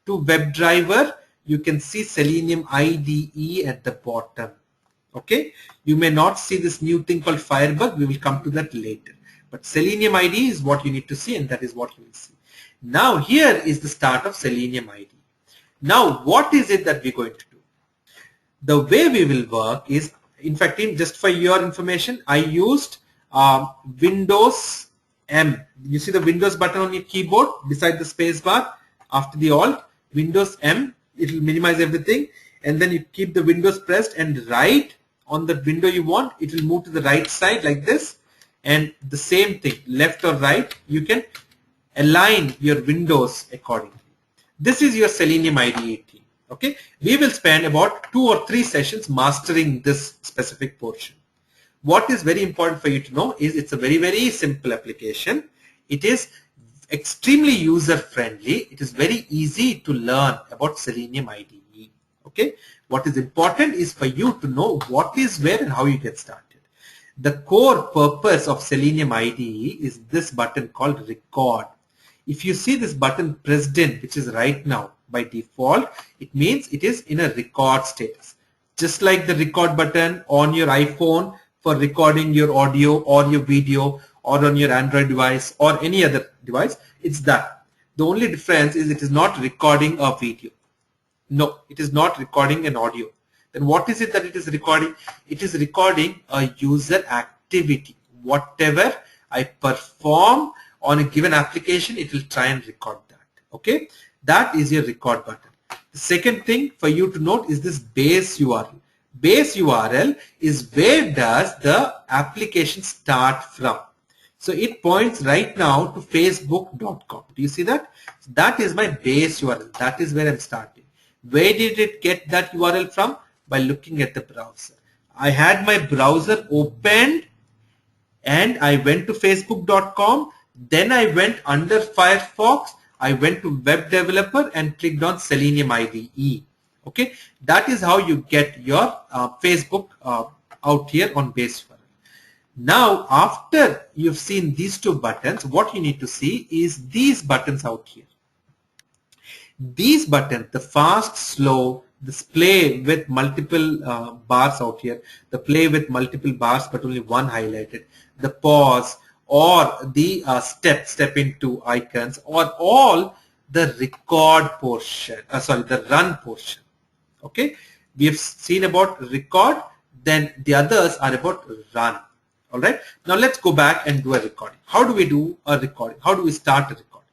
to WebDriver, you can see Selenium IDE at the bottom. Okay, you may not see this new thing called Firebug. We will come to that later. But Selenium IDE is what you need to see, and that is what you will see. Now, here is the start of Selenium IDE. Now, what is it that we're going to do? The way we will work is, in fact, just for your information, I used Windows M. You see the Windows button on your keyboard beside the space bar after the Alt, Windows M. It will minimize everything, and then you keep the Windows pressed and right on the window you want, it will move to the right side like this, and the same thing, left or right, you can align your windows accordingly. This is your Selenium IDE team. Okay, we will spend about 2 or 3 sessions mastering this specific portion. What is very important for you to know is it's a very, very simple application. It is extremely user friendly. It is very easy to learn about Selenium IDE. Okay, what is important is for you to know what is where and how you get started. The core purpose of Selenium IDE is this button called record. If you see this button pressed in, which is right now by default, it means it is in a record status. Just like the record button on your iPhone for recording your audio or your video, or on your Android device or any other device, it's that. The only difference is it is not recording a video. No, it is not recording an audio. Then what is it that it is recording? It is recording a user activity. Whatever I perform on a given application, it will try and record that. Okay, that is your record button. The second thing for you to note is this base URL. Base URL is where does the application start from. So it points right now to facebook.com. Do you see that? So that is my base URL. That is where I'm starting. Where did it get that URL from? By looking at the browser. I had my browser opened and I went to facebook.com. Then I went under Firefox. I went to Web Developer and clicked on Selenium IDE. Okay, that is how you get your Facebook out here on base URL. Now, after you've seen these 2 buttons, what you need to see is these buttons out here. These buttons, the fast, slow, this play with multiple bars out here, the play with multiple bars but only one highlighted, the pause, or the step into icons, or all the record portion, the run portion. Okay, we have seen about record, then the others are about run. All right, now let's go back and do a recording. How do we do a recording? How do we start a recording?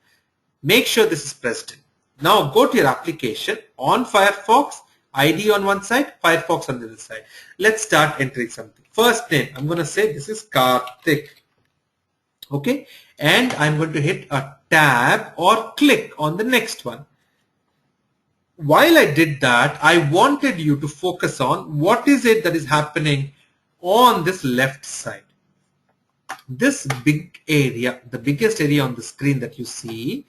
Make sure this is pressed in. Now go to your application on Firefox, ID on one side, Firefox on the other side. Let's start entering something. First name, I'm going to say this is Karthik. Okay, and I'm going to hit a tab or click on the next one. While I did that, I wanted you to focus on what is it that is happening on this left side. This big area, the biggest area on the screen that you see,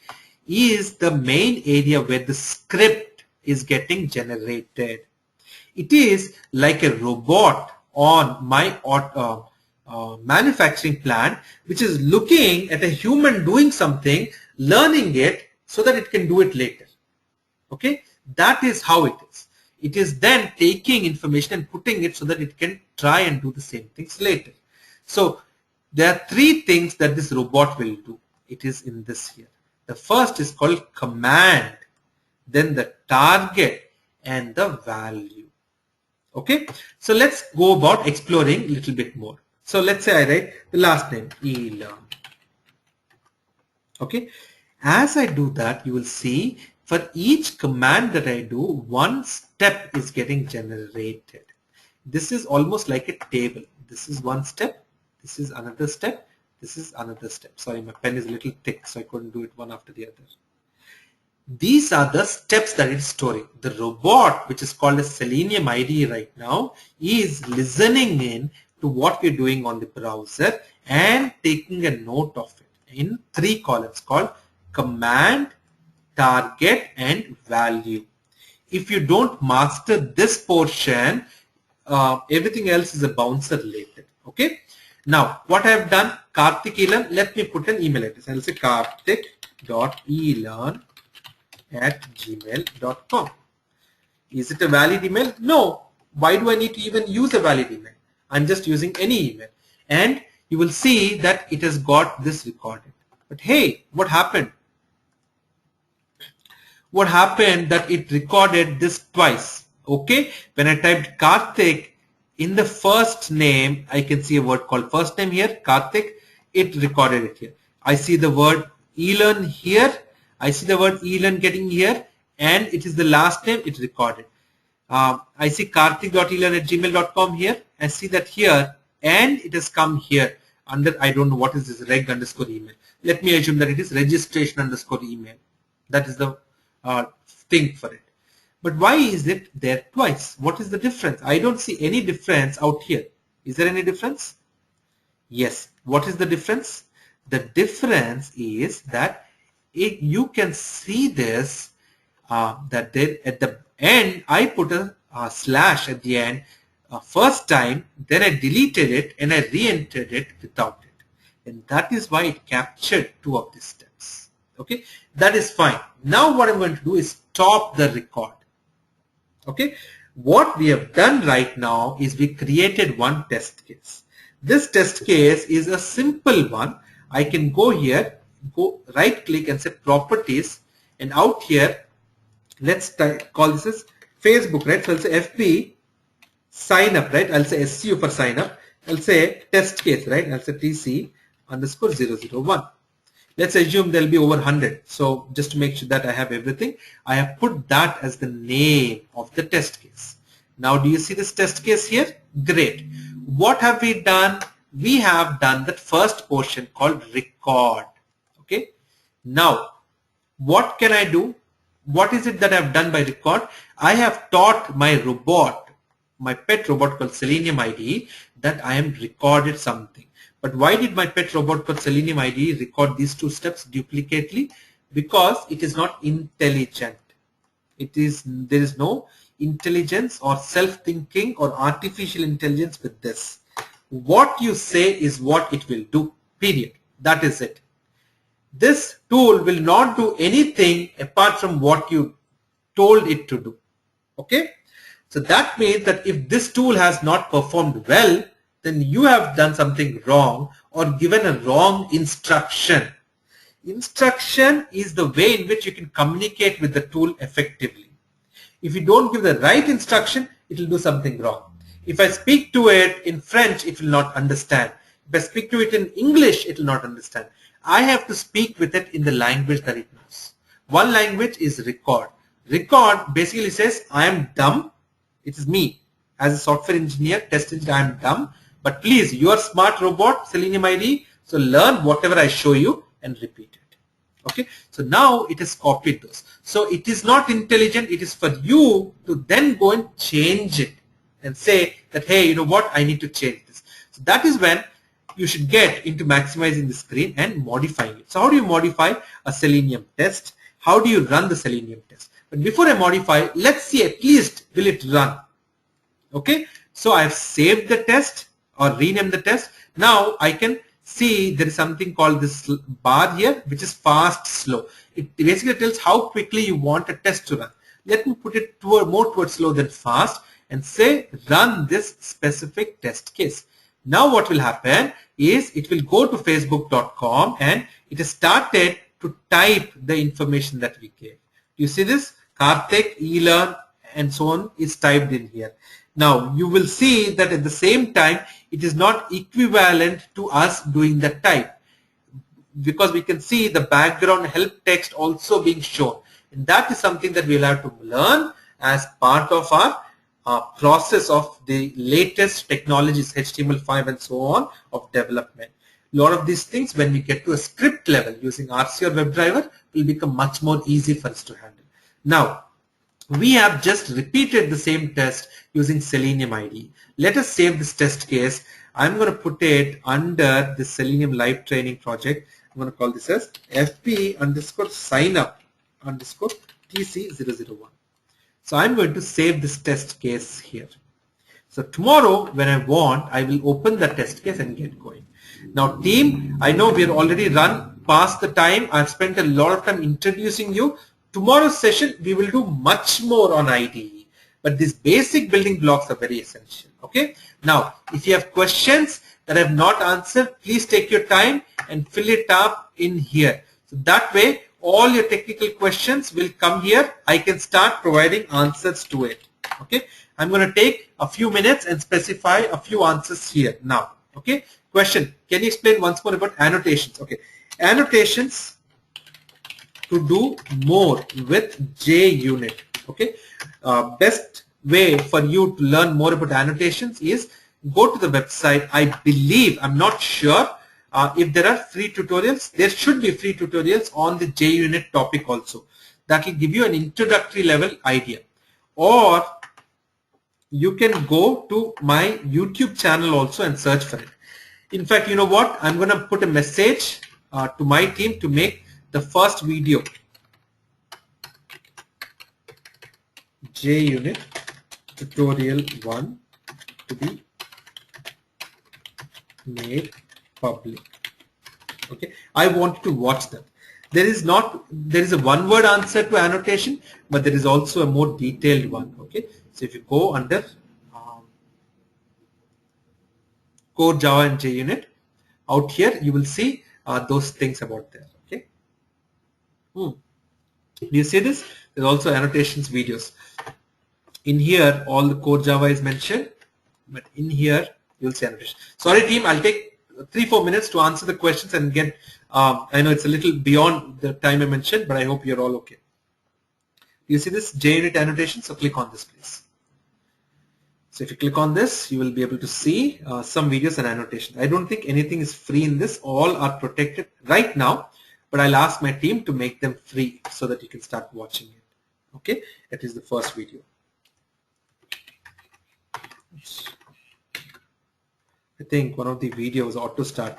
is the main area where the script is getting generated. It is like a robot on my manufacturing plant, which is looking at a human doing something, learning it so that it can do it later. Okay, that is how it is. It is then taking information and putting it so that it can try and do the same things later. So there are 3 things that this robot will do. It is in this here. The first is called command, then the target, and the value. Okay, so let's go about exploring a little bit more. So let's say I write the last name, ITeLearn. Okay, as I do that, you will see for each command that I do, one step is getting generated. This is almost like a table. This is one step, this is another step, this is another step. Sorry, my pen is a little thick, so I couldn't do it one after the other. These are the steps that it's storing. The robot, which is called a Selenium IDE right now, is listening in to what we're doing on the browser and taking a note of it in 3 columns called command, target, and value. If you don't master this portion, everything else is a bouncer related. Okay. Now, what I have done, Karthik eLearn, let me put an email address. I'll say karthik.elearn@gmail.com. Is it a valid email? No. Why do I need to even use a valid email? I'm just using any email. And you will see that it has got this recorded. But hey, what happened? What happened that it recorded this twice. Okay. When I typed Karthik, in the first name, I can see a word called first name here, Karthik. It recorded it here. I see the word eLearn here. I see the word eLearn getting here, and it is the last name it recorded. I see karthik.elearn@gmail.com here. I see that here, and it has come here under, I don't know what is this, reg_email. Let me assume that it is registration_email. That is the thing for it. But why is it there twice? What is the difference? I don't see any difference out here. Is there any difference? Yes. What is the difference? The difference is that you can see this, that there at the end, I put a slash at the end first time, then I deleted it and I re-entered it without it. And that is why it captured 2 of these steps. Okay, that is fine. Now what I'm going to do is stop the record. Okay, what we have done right now is we created one test case. This test case is a simple one. I can go here, go right click and say properties, and out here, let's call this as Facebook, right? So I'll say FB sign up, right? I'll say SU for sign up. I'll say test case, right? I'll say TC_001. Let's assume there'll be over 100. So just to make sure that I have everything, I have put that as the name of the test case. Now, do you see this test case here? Great. What have we done? We have done that first portion called record. Okay. Now, what can I do? What is it that I've done by record? I have taught my robot, my pet robot called Selenium IDE, that I am recorded something. But why did my pet robot called Selenium IDE record these 2 steps duplicately? Because it is not intelligent. There is no intelligence or self-thinking or artificial intelligence with this. What you say is what it will do, period. That is it. This tool will not do anything apart from what you told it to do. Okay? So that means that if this tool has not performed well, then you have done something wrong or given a wrong instruction. Instruction is the way in which you can communicate with the tool effectively. If you don't give the right instruction, it will do something wrong. If I speak to it in French, it will not understand. If I speak to it in English, it will not understand. I have to speak with it in the language that it knows. One language is record. Record basically says, I am dumb. It is me. As a software engineer, test engineer, I am dumb. But please, you are smart robot, Selenium IDE, so learn whatever I show you and repeat it. Okay, so now it has copied those. So it is not intelligent, it is for you to then go and change it and say that, hey, you know what, I need to change this. So that is when you should get into maximizing the screen and modifying it. So how do you modify a Selenium test? How do you run the Selenium test? But before I modify, let's see at least will it run. Okay, so I have saved the test or renamed the test. Now I can see there is something called this bar here, which is fast, slow. It basically tells how quickly you want a test to run. Let me put it more towards slow than fast and say run this specific test case. Now what will happen is it will go to facebook.com and it has started to type the information that we gave. You see this? Karthik, eLearn, and so on is typed in here. Now you will see that at the same time it is not equivalent to us doing the type, because we can see the background help text also being shown, and that is something that we'll have to learn as part of our process of the latest technologies, HTML5 and so on, of development. A lot of these things, when we get to a script level using RC or WebDriver, will become much more easy for us to handle. Now, we have just repeated the same test using Selenium IDE. Let us save this test case. I'm going to put it under the Selenium live training project. I'm going to call this as fp_signup_tc001. So I'm going to save this test case here. So tomorrow when I want, I will open the test case and get going. Now team, I know we are already run past the time. I've spent a lot of time introducing you. Tomorrow's session, we will do much more on IDE. But these basic building blocks are very essential. Okay. Now, if you have questions that I have not answered, please take your time and fill it up in here. So that way, all your technical questions will come here. I can start providing answers to it. Okay. I'm going to take a few minutes and specify a few answers here now. Okay. Question. Can you explain once more about annotations? Okay. Annotations to do more with JUnit. Okay. Best way for you to learn more about annotations is go to the website. I believe, I'm not sure if there are free tutorials. There should be free tutorials on the JUnit topic also. That will give you an introductory level idea. Or you can go to my YouTube channel also and search for it. In fact, you know what? I'm going to put a message to my team to make the first video, JUnit tutorial 1, to be made public. Okay, I want to watch that. There is a one-word answer to annotation, but there is also a more detailed one. Okay, so if you go under core Java and JUnit, out here you will see those things about there. Okay. Do you see this? There's also annotations videos. In here, all the core Java is mentioned, but in here you'll see annotation. Sorry team, I'll take 3-4 minutes to answer the questions and get, I know it's a little beyond the time I mentioned, but I hope you're all okay. You see this JUnit annotation? So click on this please. So if you click on this, you will be able to see some videos and annotations. I don't think anything is free in this. All are protected right now, but I'll ask my team to make them free so that you can start watching it. Okay, that is the first video. I think one of the videos auto start.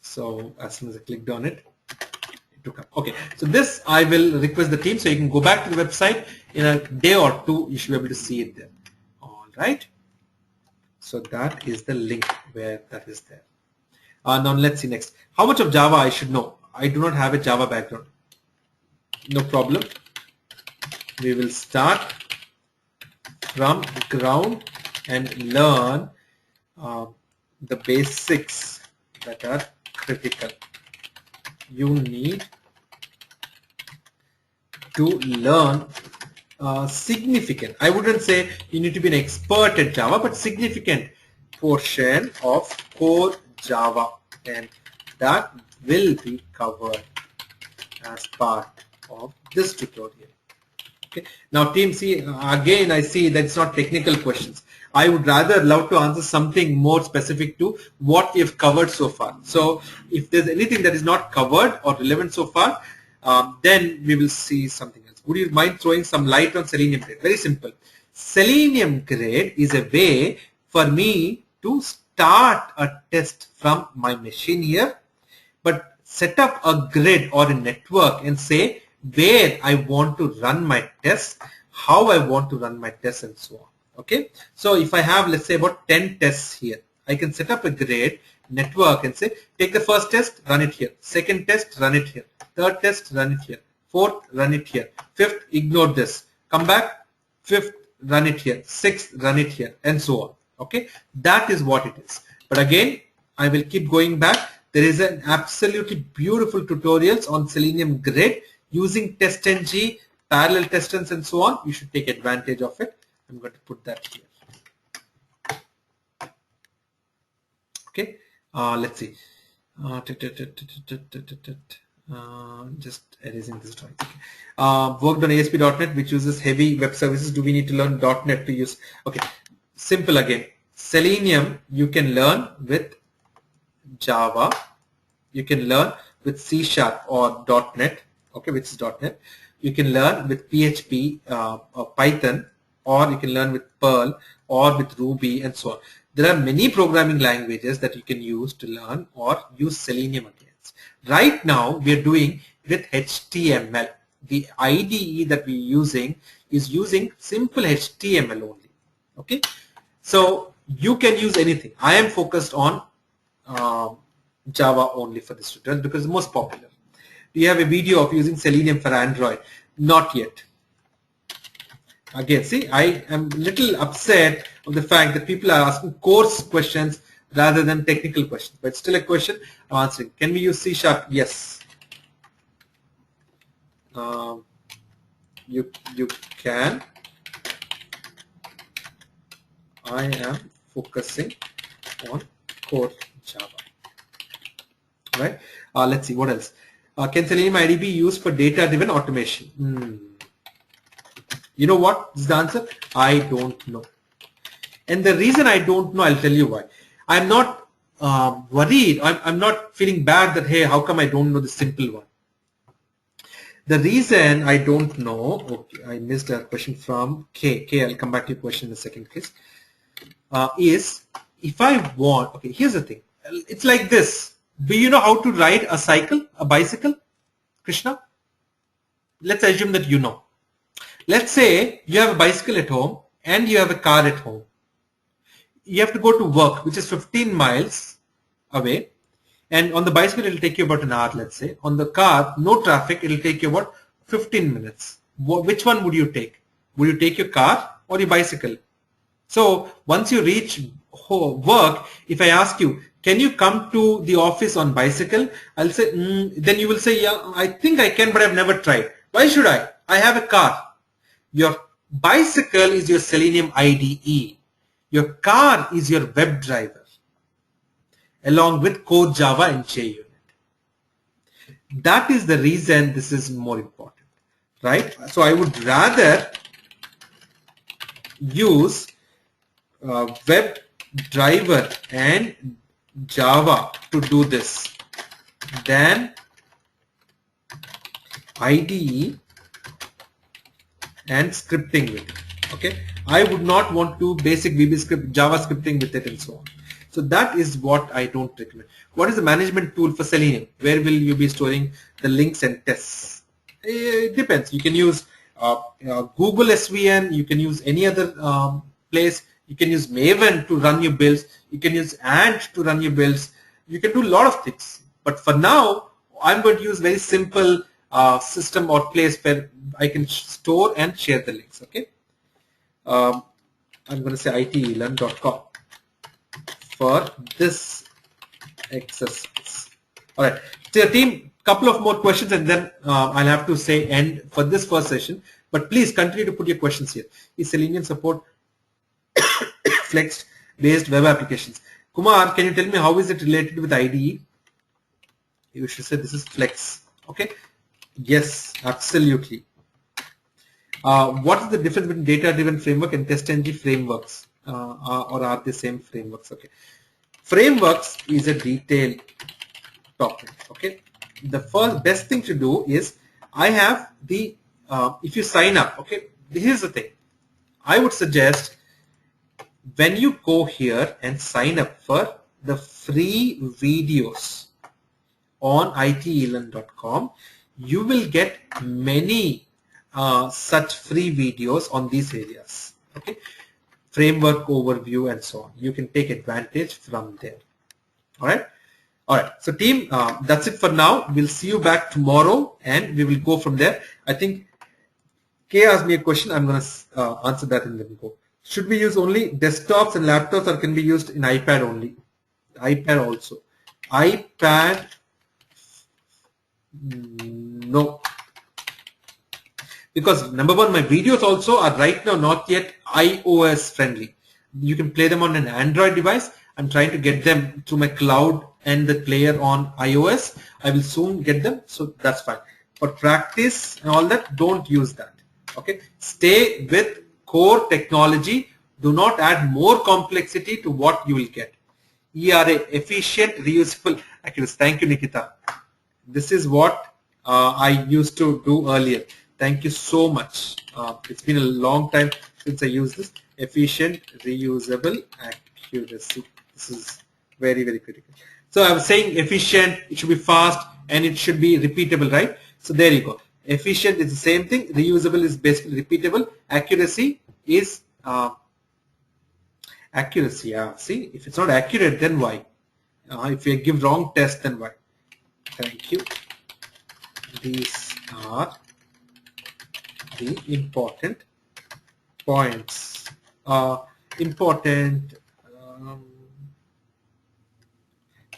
So as soon as I clicked on it, it took up. Okay, so this I will request the team so you can go back to the website in a day or two. You should be able to see it there. All right. So that is the link where that is there. Now let's see next. How much of Java I should know? I do not have a Java background. No problem. We will start from ground and learn the basics that are critical. You need to learn significant, I wouldn't say you need to be an expert at Java, but significant portion of core Java, and that will be covered as part of this tutorial. Okay. Now team, see, again I see that it's not technical questions. I would rather love to answer something more specific to what you've covered so far. So if there's anything that is not covered or relevant so far, then we will see something else. Would you mind throwing some light on Selenium Grid? Very simple. Selenium Grid is a way for me to start a test from my machine here, but set up a grid or a network and say where I want to run my tests, how I want to run my tests, and so on. Okay, so if I have, let's say, about 10 tests here, I can set up a grid network and say take the first test, run it here, second test, run it here, third test, run it here, fourth, run it here, fifth, ignore this, come back, fifth, run it here, sixth, run it here, and so on. Okay, that is what it is. But again, I will keep going back. There is an absolutely beautiful tutorials on Selenium Grid using TestNG, parallel testers, and so on. You should take advantage of it. I'm going to put that here. Okay, let's see. Just erasing this drawing. Okay. Worked on ASP.NET, which uses heavy web services. Do we need to learn .NET to use? Okay, simple again. Selenium you can learn with Java. You can learn with C# or .NET. Okay, which is .NET. You can learn with PHP or Python, or you can learn with Perl or with Ruby and so on. There are many programming languages that you can use to learn or use Selenium against. Right now we are doing with HTML. The IDE that we're using is using simple HTML only. Okay, so you can use anything. I am focused on Java only for this tutorial because it's most popular. Do you have a video of using Selenium for Android? Not yet. Again, see, I am a little upset of the fact that people are asking course questions rather than technical questions, but still a question I'm answering. Can we use C#? Yes. You can. I am focusing on core Java. Right? Let's see what else. Can Selenium IDE be used for data-driven automation? You know what is the answer? I don't know. And the reason I don't know, I'll tell you why. I'm not worried. I'm not feeling bad that, hey, how come I don't know the simple one? The reason I don't know, okay, I missed a question from K. I'll come back to your question in a second, please. Is if I want, okay, here's the thing. It's like this. Do you know how to ride a bicycle, Krishna? Let's assume that you know. Let's say you have a bicycle at home and you have a car at home. You have to go to work, which is 15 miles away. And on the bicycle, it will take you about an hour, let's say. On the car, no traffic, it will take you about 15 minutes. Which one would you take? Would you take your car or your bicycle? So once you reach work, if I ask you, can you come to the office on bicycle? I'll say, then you will say, yeah, I think I can, but I've never tried. Why should I? I have a car. Your bicycle is your Selenium IDE. Your car is your WebDriver, along with core Java and JUnit. That is the reason this is more important, right? So I would rather use WebDriver and Java to do this than IDE and scripting with it. Okay, I would not want to basic VB script, Java scripting with it and so on. So that is what I don't recommend. What is the management tool for Selenium? Where will you be storing the links and tests? It depends. You can use Google SVN. You can use any other place. You can use Maven to run your builds. You can use Ant to run your builds. You can do a lot of things. But for now, I'm going to use very simple system or place where I can store and share the links. Okay. I'm going to say ITeLearn.com for this exercise. All right. So team, couple of more questions and then I'll have to say end for this first session. But please continue to put your questions here. Is Selenium support Flex based web applications? Kumar, can you tell me how is it related with IDE? You should say this is Flex. Okay. Yes, absolutely. What is the difference between data-driven framework and TestNG frameworks? Or are they same frameworks? Okay. Frameworks is a detailed topic. Okay. The first best thing to do is I have the if you sign up. Okay. Here's the thing. I would suggest when you go here and sign up for the free videos on ITeLearn.com, you will get many such free videos on these areas. Okay, framework overview and so on. You can take advantage from there. All right. All right. So team, that's it for now. We'll see you back tomorrow and we will go from there. I think Kay asked me a question. I'm going to answer that and then go. Should we use only desktops and laptops or can be used in iPad only? iPad also. iPad, no. Because number one, my videos also are right now not yet iOS friendly. You can play them on an Android device. I'm trying to get them to my cloud and the player on iOS. I will soon get them, so that's fine. For practice and all that, don't use that. Okay, stay with core technology. Do not add more complexity to what you will get. ERA, efficient, reusable accuracy. Thank you, Nikita. This is what I used to do earlier. Thank you so much. It's been a long time since I used this. Efficient, reusable accuracy. This is very, very critical. So I was saying efficient, it should be fast, and it should be repeatable, right? So there you go. Efficient is the same thing. Reusable is basically repeatable. Accuracy is accuracy. Yeah. See, if it's not accurate, then why? If you give wrong test, then why? Thank you. These are the important points. Important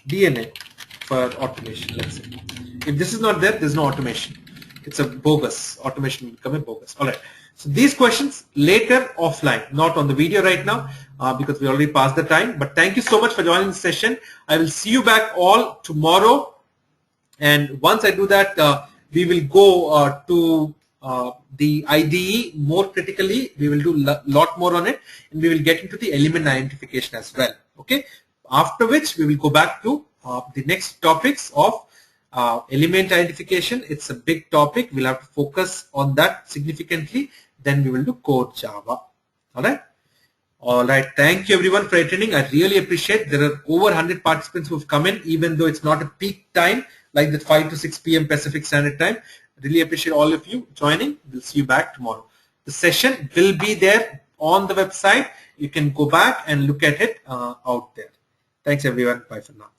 DNA for automation. Let's say. If this is not there, there's no automation. It's a bogus. Automation will become a bogus. All right. So these questions later offline, not on the video right now because we already passed the time. But thank you so much for joining the session. I will see you back all tomorrow. And once I do that, we will go to the IDE more critically. We will do a lot more on it, and we will get into the element identification as well. Okay. After which we will go back to the next topics of element identification. It's a big topic. We'll have to focus on that significantly. Then we will do core Java. All right. All right. Thank you everyone for attending. I really appreciate. There are over 100 participants who have come in, even though it's not a peak time like the 5 to 6 p.m. Pacific Standard Time. Really appreciate all of you joining. We'll see you back tomorrow. The session will be there on the website. You can go back and look at it out there. Thanks everyone. Bye for now.